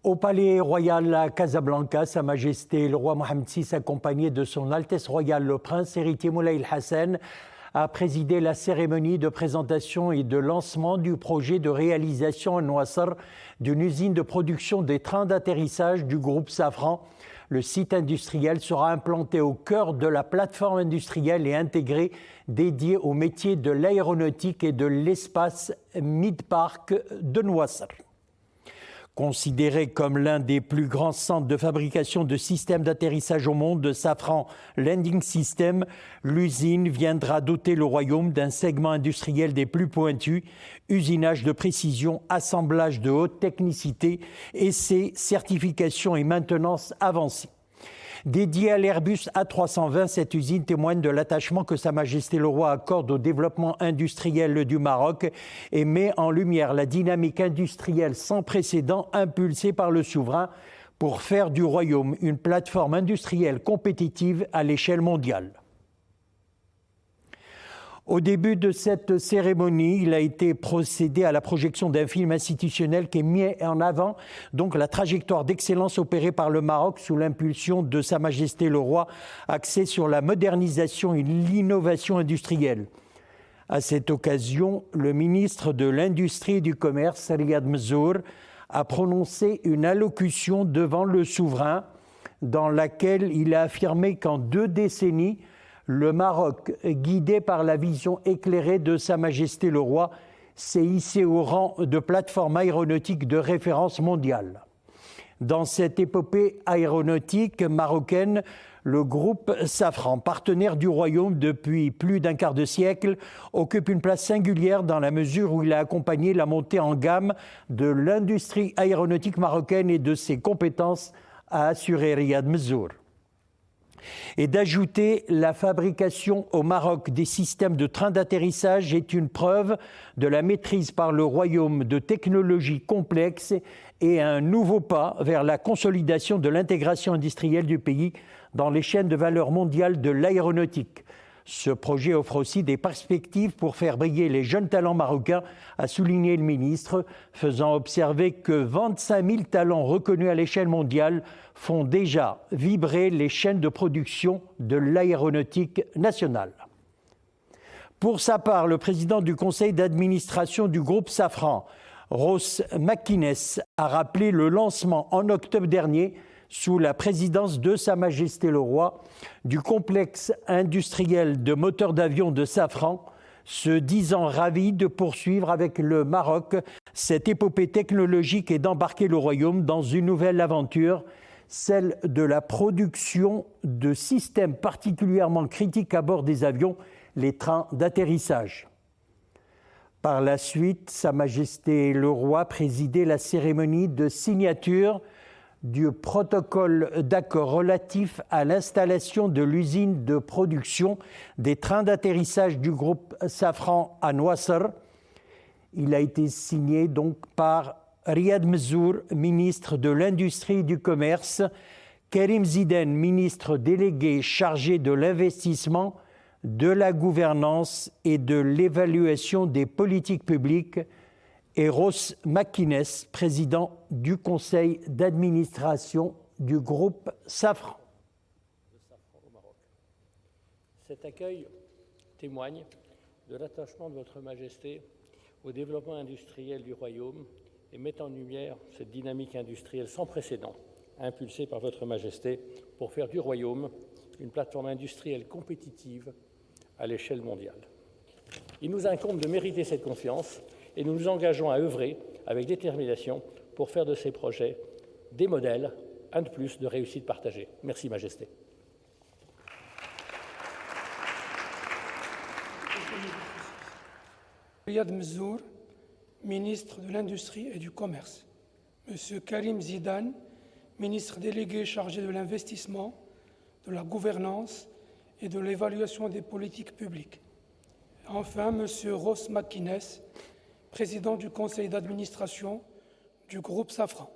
Au Palais Royal à Casablanca, Sa Majesté le roi Mohammed VI, accompagné de son Altesse royale le prince héritier Moulay El-Hassan, a présidé la cérémonie de présentation et de lancement du projet de réalisation à Nouassar d'une usine de production des trains d'atterrissage du groupe Safran. Le site industriel sera implanté au cœur de la plateforme industrielle et intégrée dédiée aux métiers de l'aéronautique et de l'espace Mid-Park de Nouassar. Considéré comme l'un des plus grands centres de fabrication de systèmes d'atterrissage au monde, de Safran Landing System, l'usine viendra doter le royaume d'un segment industriel des plus pointus, usinage de précision, assemblage de haute technicité, essais, certification et maintenance avancée. Dédiée à l'Airbus A320, cette usine témoigne de l'attachement que Sa Majesté le Roi accorde au développement industriel du Maroc et met en lumière la dynamique industrielle sans précédent impulsée par le souverain pour faire du royaume une plateforme industrielle compétitive à l'échelle mondiale. Au début de cette cérémonie, il a été procédé à la projection d'un film institutionnel qui met en avant donc la trajectoire d'excellence opérée par le Maroc sous l'impulsion de Sa Majesté le Roi, axée sur la modernisation et l'innovation industrielle. À cette occasion, le ministre de l'Industrie et du Commerce, Riyad Mezzour, a prononcé une allocution devant le souverain dans laquelle il a affirmé qu'en 2 décennies, le Maroc, guidé par la vision éclairée de Sa Majesté le Roi, s'est hissé au rang de plateforme aéronautique de référence mondiale. Dans cette épopée aéronautique marocaine, le groupe Safran, partenaire du royaume depuis plus d'un quart de siècle, occupe une place singulière dans la mesure où il a accompagné la montée en gamme de l'industrie aéronautique marocaine et de ses compétences, a assuré Riyad Mezzour. Et d'ajouter la fabrication au Maroc des systèmes de trains d'atterrissage est une preuve de la maîtrise par le royaume de technologies complexes et un nouveau pas vers la consolidation de l'intégration industrielle du pays dans les chaînes de valeur mondiale de l'aéronautique. Ce projet offre aussi des perspectives pour faire briller les jeunes talents marocains, a souligné le ministre, faisant observer que 25 000 talents reconnus à l'échelle mondiale font déjà vibrer les chaînes de production de l'aéronautique nationale. Pour sa part, le président du conseil d'administration du groupe Safran, Ross McInnes, a rappelé le lancement en octobre dernier, sous la présidence de Sa Majesté le Roi, du complexe industriel de moteurs d'avion de Safran, se disant ravi de poursuivre avec le Maroc cette épopée technologique et d'embarquer le royaume dans une nouvelle aventure, celle de la production de systèmes particulièrement critiques à bord des avions, les trains d'atterrissage. Par la suite, Sa Majesté le Roi présidait la cérémonie de signature du protocole d'accord relatif à l'installation de l'usine de production des trains d'atterrissage du groupe Safran à Nouassar. Il a été signé donc par Riyad Mezzour, ministre de l'Industrie et du Commerce, Karim Zidane, ministre délégué chargé de l'investissement, de la gouvernance et de l'évaluation des politiques publiques, et Ross McInnes, président du conseil d'administration du groupe Safran. Cet accueil témoigne de l'attachement de Votre Majesté au développement industriel du Royaume et met en lumière cette dynamique industrielle sans précédent impulsée par Votre Majesté pour faire du Royaume une plateforme industrielle compétitive à l'échelle mondiale. Il nous incombe de mériter cette confiance et nous nous engageons à œuvrer avec détermination pour faire de ces projets des modèles, un de plus, de réussite partagée. Merci, Majesté. Riyad Mezzour, ministre de l'Industrie et du Commerce. Monsieur Karim Zidane, ministre délégué chargé de l'investissement, de la gouvernance et de l'évaluation des politiques publiques. Enfin, monsieur Ross McInnes, président du conseil d'administration du groupe Safran.